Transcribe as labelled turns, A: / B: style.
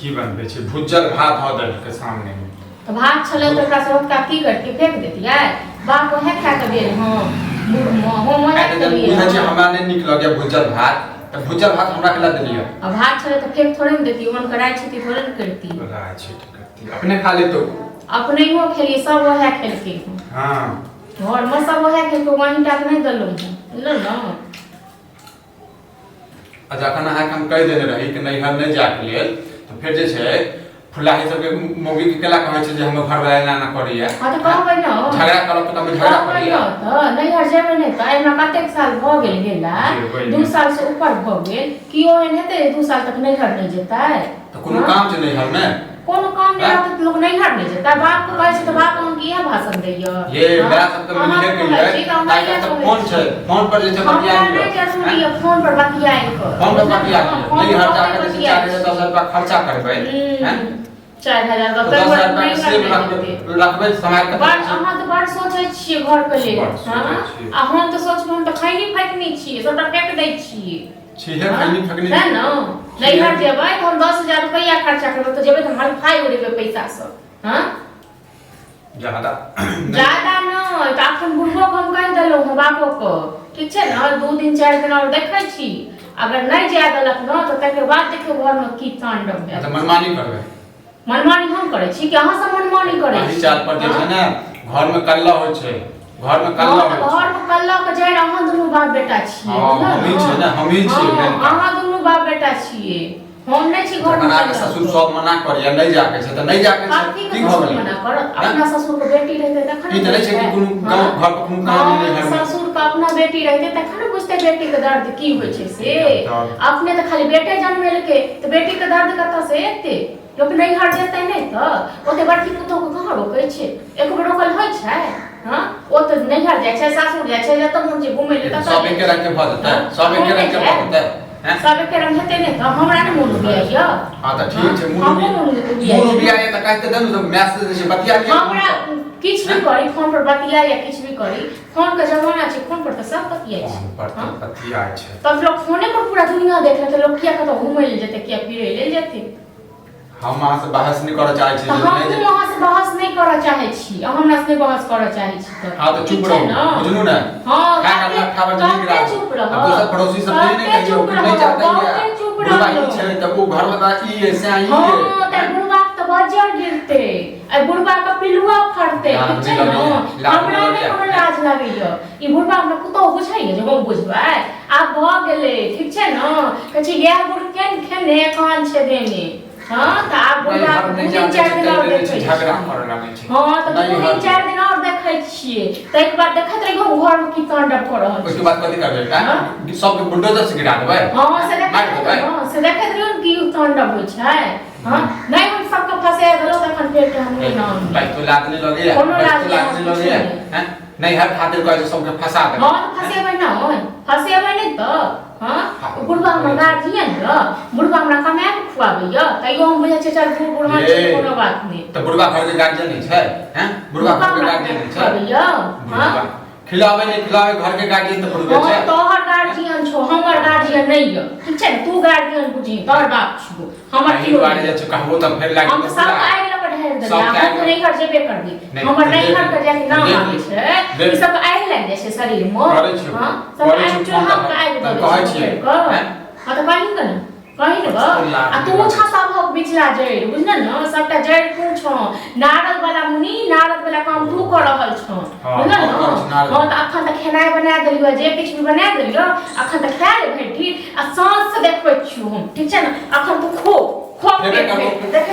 A: की बनबे छै भुज्जल भात ध देल के सामने में
B: तो भात छले तो ओकरा से ओतका की करके फेंक देतियै बाप ओहे खा के गेल हां हम ओहे के लिए
A: बुझै छै हमरा नै नीक लगे भुज्जल भात त भुज्जल भात हमरा खिला देलियै
B: अब भात छले तो फेंक थोड़े न देती मन कराई छै थोड़े न करती
A: राय छै करती अपने खा ले तो
B: अपने ही खेलिए सब ओहे खेलके
A: हां
B: घर में सब ओहे खेलके वहीं टाक नहीं दलो ल न
A: जखन अहाँ हम कह देने रही कि नैहर नहीं जाके लेल तो फिर जे छै फुलाही सब के मौगी के केला कहै छै जे हम घर वाला ना करिया
B: हां त कहबै न
A: झगड़ा करब त झगड़ा करिया
B: त नैहर जेबै नै त एना कतेक साल भ गेल गेला 2 साल से ऊपर भ गेल कि ओहन हेतै 2 साल तक नैहर नै जेतै
A: त कोनो काम छै नैहर में
B: कोनो काम नहीं रहता तो लोग नहीं हट नहीं जाता बाप को कहे तो बाप हम किया भाषण दैयो
A: ये बड़ा सब तो मिले के लिए ताकि तो फोन छै फोन पर जे बतिया
B: नहीं जरूरी है फोन पर बतियाए को
A: फोन पर बतिया नहीं हर जाकर 4000 रुपया खर्चा करबै हैं
B: 4000 का
A: तो 10,000 रुपया सेव रखबै समय के
B: बात अहाँ तो बात सोचै छियै घर के लेल हां आ हम तो सोचबै हम तो खैनी फाकनी छियै सबटा फेक दै छियै
A: छिहे खैनी फकनी
B: है न नहीं हट जेबै तो हम 10000 रुपया खर्चा करबै तो जेबै तो हम खाई उड़ेबै पैसा सब हां
A: ज्यादा
B: न त अखन बुढ़बो हम कह देलौ हम बापो को ठीक छै न 2 दिन 4 दिन और देखै छी अगर नहीं जाय देलक न तो तकर बाद देखियो घर में की तांडव है
A: त मनमानी करबै
B: मनमानी हम करै छी कि अहाँ सब मनमानी करै छी
A: चाल पर जे छै न घर में कल्ला होय छै घर में कल्ला होय छै
B: घर में कल्ला के जड़ अहाँ दुनू बाप बेटा छियै
A: हमी छै न हमी छियै
B: अहाँ दुनू बाप बेटा छियै हम नहीं छी घर में
A: के ससुर सब मना करिया नहीं जाके छै त नहीं जाके छै की भ गेलै
B: मना करत अपना ससुर के बेटी रहते तखन
A: ई त नहीं छै कि कोनो गांव घर पर कोनो काम नहीं है
B: ससुर का अपना बेटी रहते तखन बुझते बेटी के दर्द की होय छै से अपने त खाली बेटे जन्मेल के त बेटी के दर्द कत से एते लोग नहीं हट जेतै नहीं त ओते बड़की पुतौ के कहां रोकै छै एक बेर रोकल होय छै हां ओ त नहीं हट जाय छै सासुर जाय छै जत मन जे घुमै ले त
A: सब एके रंग के भ जेतै सब एके रंग के भ जेतै
B: सब के रंग हेते ने त हमरा ने मोन बिया
A: हां त ठीक छै मोन बिया त कहते दन मैसेज से बतिया के
B: हमरा किछ भी करी फोन पर बतिया या किछ भी करी फोन का जमाना छै फोन पर त सब बतिया छै
A: फोन पर त बतिया छै
B: तब लोग फोने पर पूरा दुनिया देख ले त लोग किया कत घुमै ले जेते किया फिरे ले जेते
A: हम वहां से बहस नहीं करऽ चाहै छी
B: हम वहां से बहस नहीं करऽ चाहै छी हमरा से बहस करऽ चाहै छी त
A: हां त चुप रहो बुझलु ना
B: हां
A: का करला खावा जल्दी गिरा
B: चुप रहो
A: अब दूसरा पड़ोसी सब नहीं कहियो कि नहीं चाहते है बुढ़वा ई छै त वो घर में ई है से आई है
B: हां त बुढ़वा त बजर गिरते आ बुढ़वा का पिलुआ फड़ते ठीक छै न हमरा में कोनो लाज लागैय ई बुढ़वा हमरा कुतो बुझाइ जे हम बुझबै आब भ गेलै ठीक छै न कहै छै या बुढ़ केन खेने कान छै देने हां त आब बुढ़वा 2-4 दिन और देखै
A: झगड़ा करे लागै छै
B: हां त 2-4 दिन और देखै छियै त एक बार देखैत रहियो घर में की तांडव कर रहल छै
A: उसके बाद कथि करबै का सब के बुलडोजर से गिरा देबै
B: हां से देखैत रहियो की तांडव होय छै हां नहीं हम सबके फंसे गेलो तखन फेर के हम नहीं नाम
A: भाई तो लाद नहीं लगे हैं नहीं हर खातिर कह सबके फंसा दे
B: हां फंसेबै ना फंसेबै नहीं त हां बुढ़वा हमर गार्जियन र बुढ़वा हमरा कमाए के खुआबैया तइयो हम बुझै छै चल बुढ़वा छै कोनो बात नहीं
A: त बुढ़वा घर के गार्जियन नहीं छै हैं बुढ़वा घर के गार्जियन नहीं छै
B: खुआबैया हां
A: खिलावे नहीं खिलावे घर के गार्जियन त बुढ़वा छै
B: तोहर गार्जियन छो हमर गार्जियन नहीं है ठीक छै तू गार्जियन बुझी तोहर बाप छो हमर की
A: बारे जे कहबो त फेर लाग
B: हम सब आइ लग ढेर दे हम तो नहीं कर जेबे कर दी हमर नहीं कर के जाके नाम आबै छै ई सब आइ लाग जाय छै शरीर में हां सब आइ जो हम आइ दे कहै छियै हां त कहीं न कहीं न आ तू छा सब बिचला जड़ बुझना न सबटा जड़ तू छ नारद वाला मुनि नारद वाला काम तू कर रहल छ बुझना न हां त अखन त खेनाइ बना देलियो जे किछ भी बना देलियो अखन त खा ले भेटी आ सांस से देखबै छी हम ठीक छै न अखन तू खो देख